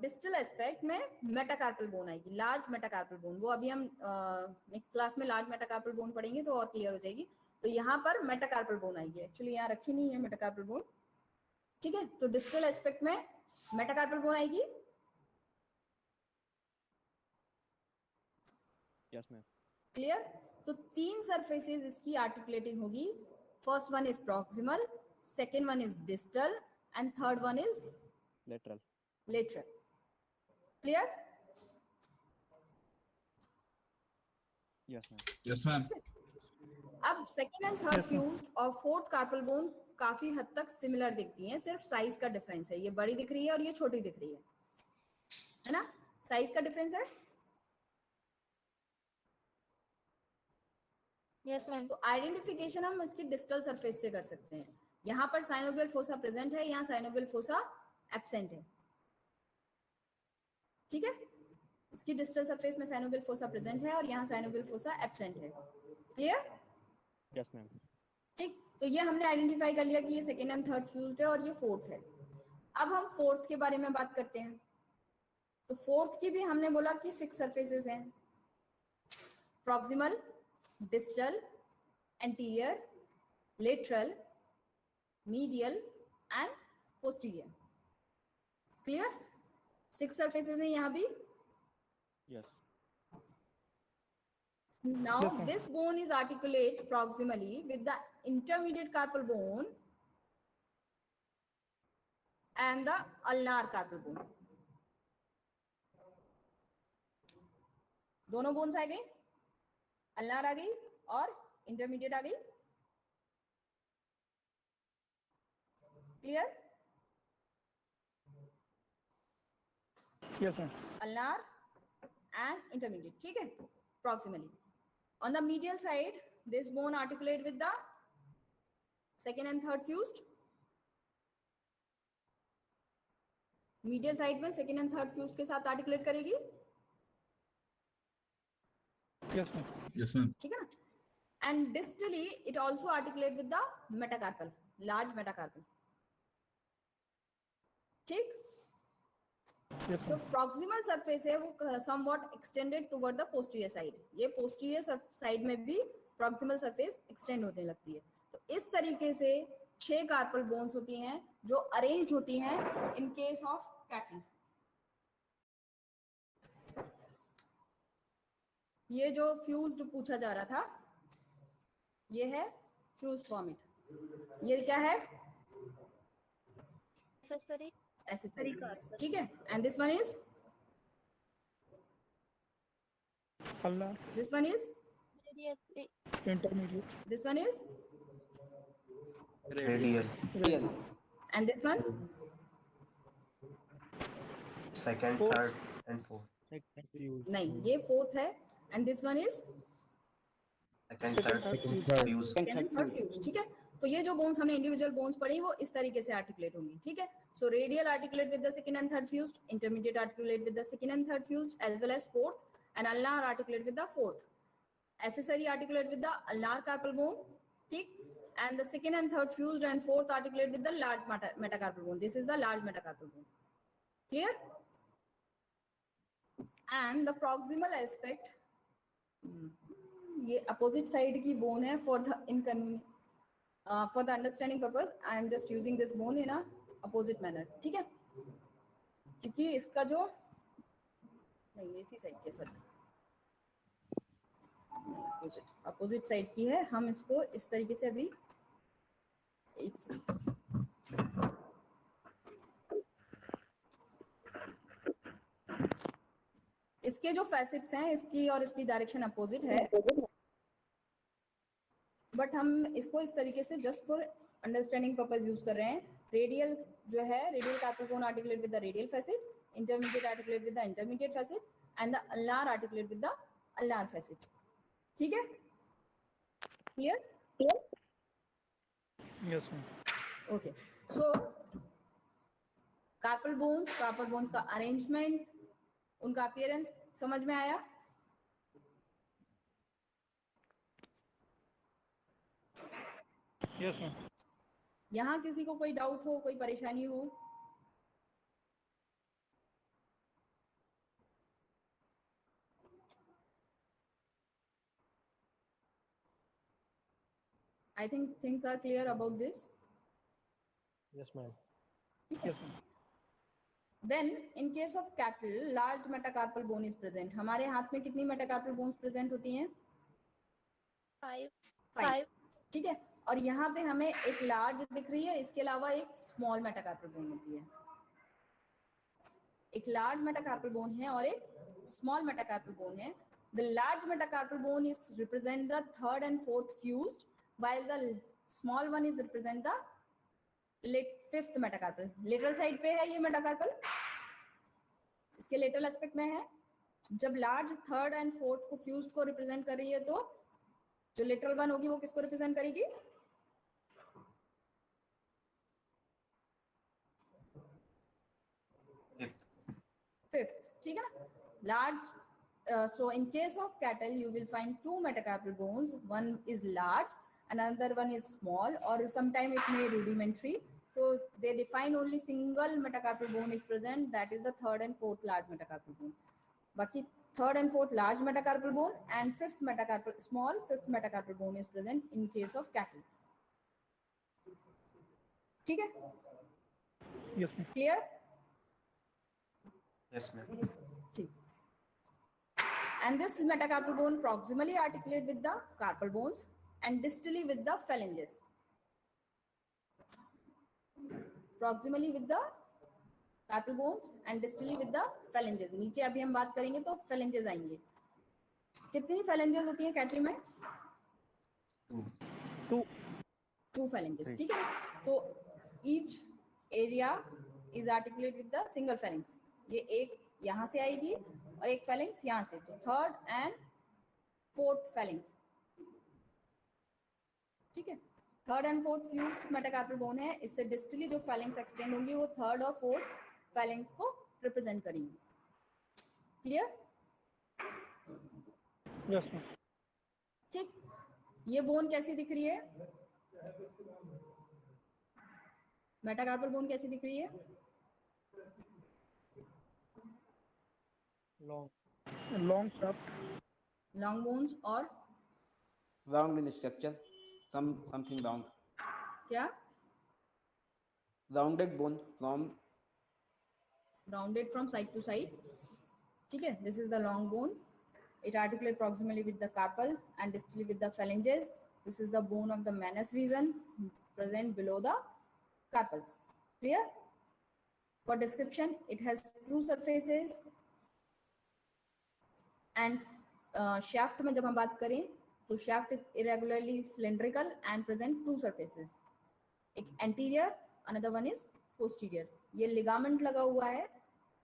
डिस्टल एस्पेक्ट में मेटाकार्पल बोन आएगी, लार्ज मेटाकार्पल बोन. वो अभी हम नेक्स्ट क्लास में लार्ज मेटाकार्पल बोन पढ़ेंगे तो और क्लियर हो जाएगी. तो यहाँ पर मेटाकार्पल बोन आएगी. एक्चुअली यहाँ रखी नहीं है मेटाकार्पल बोन. ठीक है. तो डिस्टल एस्पेक्ट में मेटाकार्पल बोन आएगी. Yes, ma'am. क्लियर. तो 3 सरफेसेस इसकी आर्टिकुलेटिंग होगी. First one is proximal, second one is distal end third one is Lateral. lateral. Clear? Yes, ma'am. Yes, ma'am. अब सेकेंड एंड थर्ड फ्यूज्ड और fourth carpal bone काफी हद तक similar दिखती हैं. सिर्फ साइज का डिफरेंस है. ये बड़ी दिख रही है और ये छोटी दिख रही है ना? साइज का डिफरेंस है. Yes ma'am. तो आइडेंटिफिकेशन हम इसकी डिस्टल सरफेस से कर सकते हैं. यहाँ पर साइनोवियल फोसा प्रेजेंट है, यहाँ साइनोवियल फोसा एब्सेंट है. ठीक है. इसकी डिस्टल सरफेस में साइनोवियल फोसा प्रेजेंट है और यहाँ साइनोवियल फोसा एब्सेंट है. क्लियर? Yes, ma'am. ठीक. तो ये हमने आइडेंटिफाई कर लिया कि ये सेकेंड एंड थर्ड फ्यूज्ड है और ये फोर्थ है। अब हम फोर्थ के बारे में बात करते हैं। तो फोर्थ की भी हमने बोला कि 6 सरफेसेस हैं, proximal, distal, anterior, lateral, medial and posterior. Clear? 6 surfaces हैं यहाँ भी। Yes. Now Yes, ma'am. this bone is articulate proximally with the intermediate carpal bone and the ulnar carpal bone. दोनों बोन्स आ गई, अल्नार आ गई और intermediate आ गई। Clear? Yes, ma'am. ulnar and intermediate, ठीक है, proximally. On the medial side, this bone articulate with the second and third fused. Medial side में second and third fused के साथ articulate करेगी, Yes, ma'am. Yes, ma'am. ठीक है ना? And distally, it also articulate with the metacarpal, large metacarpal. ठीक? Yes, जो ma'am. Proximal surface है वो somewhat extended toward the posterior side. ये पोस्टीरियर साइड में भी प्रॉक्सिमल सरफेस एक्सटेंड होने लगती है। तो इस तरीके से 6 कार्पल बोन्स होती हैं जो अरेंज होती हैं इन केस ऑफ कैटल। ये जो फ्यूज्ड पूछा जा रहा था, ये है फ्यूज्ड वॉमिट। ये क्या है? एक्सेसरी, ठीक है। And this one is, Ulnar, this one is, intermediate, this one is, Radial. Real. And this one, Second, Fourth. third, and fourth. नहीं, ये फोर्थ है। And this one is Second, third, Second, fused. Second and third fuse, ठीक है। तो ये जो bones हमने individual bones पढ़ी वो इस तरीके से आर्टिकुलेट होंगी, ठीक है। So radial articulate with the second and third fused, intermediate articulate with the second and third fused as well as fourth, and ulnar articulate with the fourth. Accessory articulate with the ulnar carpal bone, ठीक, and the second and third fused and fourth articulate with the large metacarpal bone. This is the large metacarpal bone. Clear? And the proximal aspect, ये अपोजिट side की bone है। For the inconvenience, for the understanding purpose I am just using this bone in a opposite manner, ठीक है। क्योंकि इसका जो नहीं, इसी साइड के, सॉरी, अपोजिट साइड की है। हम इसको इस तरीके से अभी एक सेकंड, इसके जो फैसेट्स हैं, इसकी और इसकी डायरेक्शन अपोजिट है, बट हम इसको इस तरीके से just for understanding purpose use कर रहे हैं। रेडियल जो है, radial carpal bone articulate with the radial facet, intermediate articulate with the intermediate facet, and the ulnar articulate with the ulnar facet, ठीक है। क्लियर? yes, ma'am. ओके, सो carpal bones का arrangement, उनका appearance समझ में आया? Yes, ma'am. यहाँ किसी को कोई डाउट हो, कोई परेशानी हो? I think things are clear about this. Yes, ma'am. Yes, ma'am. Then in case of cattle, large metacarpal bone is present. हमारे हाथ में कितनी metacarpal bones present होती हैं? 5, ठीक है। और यहाँ पे हमें एक लार्ज दिख रही है, इसके अलावा एक स्मॉल मेटाकार्पल बोन होती है। एक लार्ज मेटाकार्पल बोन है और एक स्मॉल मेटाकार्पल बोन है। The large metacarpal bone is represent the third and fourth fused, while the small one is represent the fifth metacarpal. Lateral side पे है ये मेटाकार्पल, इसके लेटरल एस्पेक्ट में है। जब लार्ज थर्ड एंड फोर्थ को fused को रिप्रेजेंट कर रही है, तो जो लेटरल वन होगी वो किसको रिप्रेजेंट करेगी? फिफ्थ, ठीक है ना। Large, so in case of cattle you will find 2 metacarpal bones, one is large another one is small, or sometime it may rudimentary. So they define only single metacarpal bone is present, that is the third and fourth large metacarpal bone. Baki third and fourth large metacarpal bone and fifth metacarpal bone is present in case of cattle. ठीक है? Yes, ma'am. Clear? Yes, ma'am. ठीक. And this metacarpal bone proximally articulate with the carpal bones and distally with the phalanges. Proximally with the carpal bones and distally with the phalanges. नीचे अभी हम बात करेंगे तो phalanges आएंगे. कितनी phalanges होती हैं कैटल में? Two phalanges. ठीक है? तो each area is articulate with the single phalanx. ये एक यहाँ से आएगी और एक phalanx यहाँ से. तो third and fourth phalanx. ठीक है? Third and fourth fused metacarpal bone है. इससे डिस्टली जो phalanx एक्सटेंड होंगी वो थर्ड और फोर्थ phalanx को रिप्रेजेंट करेंगी. क्लियर? Yes, ma'am. ठीक. ये बोन कैसी दिख रही है? मेटाकार्पल बोन कैसी दिख रही है? Long shaft. लॉन्ग बोन्स और Round in structure, something round. क्या? Rounded bone from Rounded from side to side. ठीक है? This is the long bone. It articulate proximally with the carpal and distally with the phalanges. This is the bone of the manus region present below the carpals. Clear? For description, it has two surfaces and shaft में जब हम बात करें तो shaft is irregularly cylindrical and present two surfaces. एक anterior, another one is posterior. ये ligament लगा हुआ है.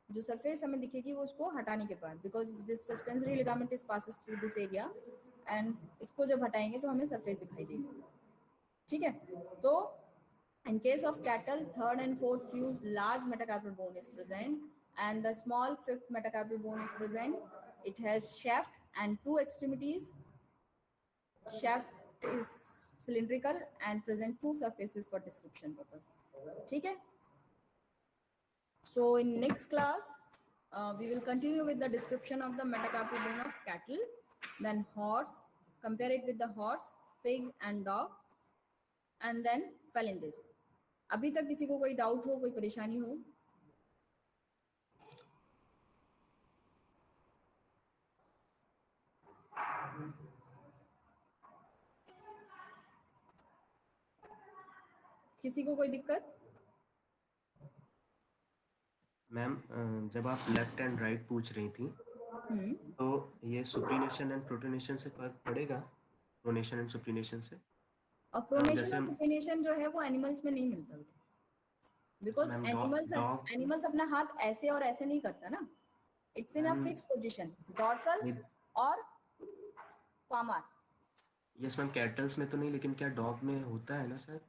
जो surface हमें दिखेगी वो उसको हटाने के बाद, because this suspensory ligament is passes through this area and इसको जब हटाएंगे तो हमें surface दिखाई देगी. ठीक है? तो in case of cattle, third and fourth fused large metacarpal bone is present and the small fifth metacarpal bone is present. It has shaft and two extremities. Shaft is cylindrical and present two surfaces for description purpose. ठीक है? So in next class, we will continue with the description of the metacarpal bone of cattle, then horse, compare it with the horse, pig and dog, and then phalanges. अभी तक किसी को कोई doubt हो, कोई परेशानी हो? किसी को कोई दिक्कत? मैम जब आप लेफ्ट एंड राइट पूछ रही थी तो ये सुप्रीनेशन एंड प्रोटोनेशन से फर्क पड़ेगा? प्रोनेशन एंड सुप्रीनेशन से? और प्रोनेशन और सुप्रीनेशन जो है वो एनिमल्स में नहीं मिलता, बिकॉज एनिमल्स अपना हाथ ऐसे और ऐसे नहीं करता ना. It's in a fix position, dorsal और पामर. यस मैम, कैटल्स में तो नहीं, लेकिन क्या डॉग में होता है ना सर?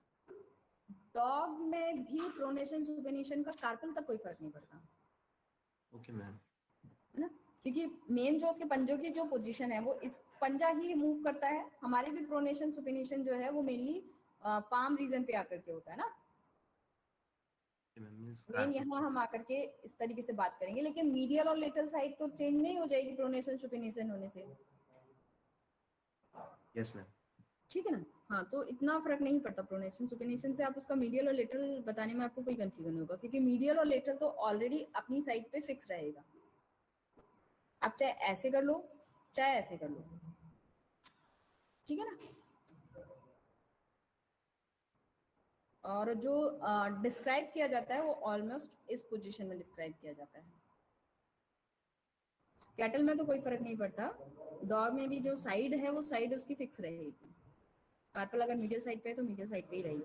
डॉग में भी प्रोनेशन सुप्रीनेशन का कार्पल तक कोई फर्क नहीं पड़ता. Okay ma'am. है ना? क्योंकि मेन जो उसके पंजों की जो पोजीशन है वो इस पंजा ही मूव करता है. हमारे भी प्रोनेशन सुप्रीनेशन जो है वो मेनली पाम रीजन पे आकर के होता है ना. मेन यहाँ हम आकर के इस तरीके से बात करेंगे, लेकिन मीडियल और लेटरल साइड तो चेंज नहीं हो जाएगी प्रोनेशन सुप्रीनेशन होने से. Yes ma'am. ठीक है ना? हाँ, तो इतना फर्क नहीं पड़ता प्रोनेशन सुप्रीनेशन से. आप उसका मीडियल और लेटरल बताने में आपको कोई कंफ्यूजन नहीं होगा, क्योंकि मीडियल और लेटरल तो ऑलरेडी अपनी साइड पे फिक्स रहेगा. आप चाहे ऐसे कर लो चाहे ऐसे कर लो. ठीक है ना? और जो डिस्क्राइब किया जाता है वो ऑलमोस्ट इस पोजीशन में डिस्क्राइब किया जाता है. कैटल में तो कोई फर्क नहीं पड़ता. डॉग में भी जो साइड है वो साइड उसकी फिक्स रहेगी. कार्पल अगर मीडियल साइड पे है तो मीडियल साइड पे ही रहेगी.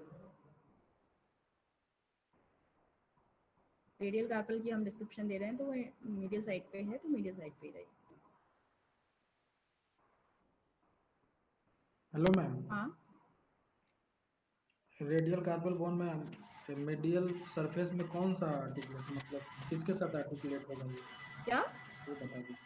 रेडियल कार्पल की हम डिस्क्रिप्शन दे रहे हैं तो वो मीडियल साइड पे है तो मीडियल साइड पे ही रहेगी. Hello ma'am. हाँ, रेडियल कार्पल बोन में मीडियल सरफेस में कौन सा आर्टिकुलेट, मतलब किसके साथ आर्टिकुलेट होगा ये? क्या वो बता दीजिए.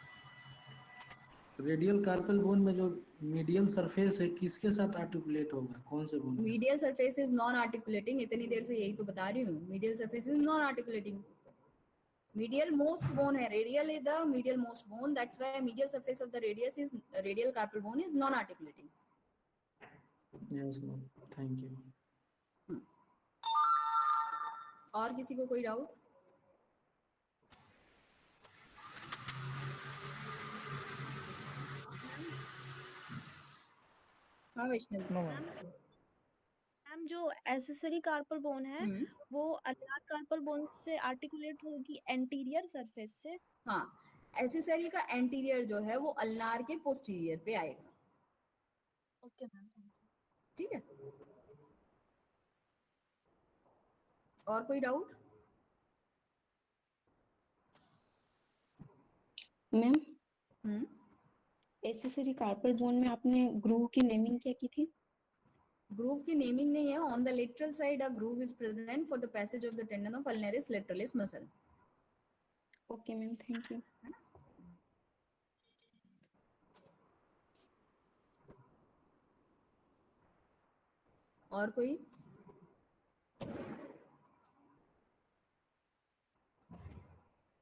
रेडियल कार्पल बोन में जो मीडियल सरफेस है किसके साथ आर्टिकुलेट होगा, कौन से बोन के साथ? Medial surface is non articulating, इतनी देर से यही तो बता रही हूँ, medial surface is non articulating. Medial most bone है, radial is the medial most bone, that's why medial surface of the radial carpal bone is non articulating. Yes ma'am, thank you. और किसी को कोई डाउट? हाँ वैष्णव. No, ma'am. Ma'am जो accessory carpal bone है वो ulnar carpal bone से articulate होगी एंटीरियर सरफेस से. हाँ, एसेसरी का एंटीरियर जो है वो अल्नार के पोस्टीरियर पे आएगा. ओके मैम, ठीक है. और कोई doubt? Ma'am accessory carpal bone में आपने ग्रूव की नेमिंग क्या की थी? ग्रूव की नेमिंग नहीं है. On the lateral side a groove is present for the passage of the tendon of अल्नारिस lateralis muscle. Okay ma'am, thank you. और कोई?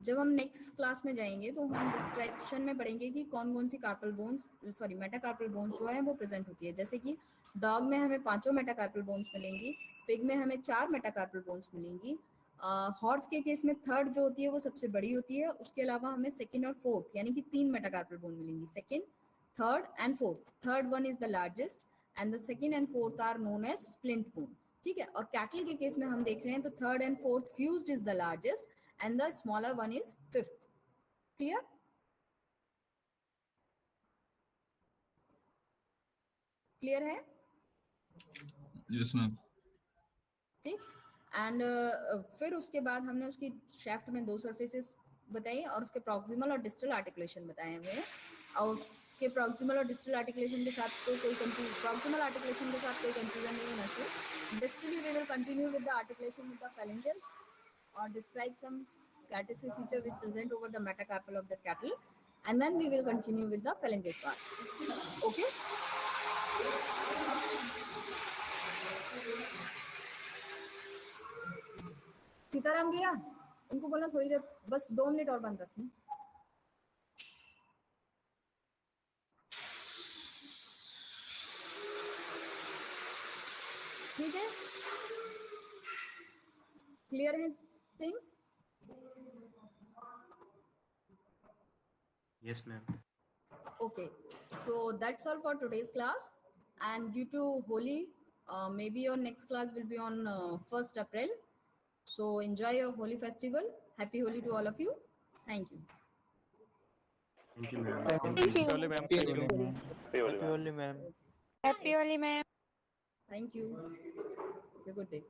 जब हम नेक्स्ट क्लास में जाएंगे तो हम डिस्क्रिप्शन में पढ़ेंगे कि कौन कौन सी carpal bones, sorry metacarpal bones जो है वो प्रेजेंट होती है. जैसे कि डॉग में हमें 5 मेटाकार्पल बोन्स मिलेंगी, पिग में हमें 4 मेटाकार्पल बोन्स मिलेंगी, हॉर्स के केस में थर्ड जो होती है वो सबसे बड़ी होती है. उसके अलावा हमें सेकंड और फोर्थ यानी कि 3 मेटाकार्पल बोन मिलेंगी, second, third and fourth. Third one is the largest and the second and fourth are known as splint bone. ठीक है. और कैटल के केस में हम देख रहे हैं तो third and fourth fused is the largest and the smaller one is fifth. Clear? Clear है? Yes ma'am. ठीक. एंड फिर उसके बाद हमने उसकी शेफ्ट में 2 सरफेसेस बताई और उसके प्रॉक्सिमल और डिस्टल आर्टिकुलेशन बताए हुए हैं. और उसके प्रॉक्सिमल और डिस्टल आर्टिकुलेशन के साथ तो कोई कंफ्यूजन, प्रॉक्सिमल आर्टिकुलेशन के साथ कोई कंफ्यूजन नहीं होना चाहिए. Distally we will continue with the articulation with the phalanges or describe some category feature which present over the metacarpal of the cattle, and then we will continue with the phalangeal part. Okay? Sitaram गया, उनको बोलना थोड़ी देर बस 2 minute और बंद रखें. ठीक है. क्लियर है things? Yes ma'am. Okay, so that's all for today's class, and due to Holi, maybe your next class will be on 1st April. So enjoy your Holi festival. Happy Holi to all of you. Thank you. Thank you ma'am. Happy Holi ma'am. Holi, ma'am. Thank you. Okay, good day.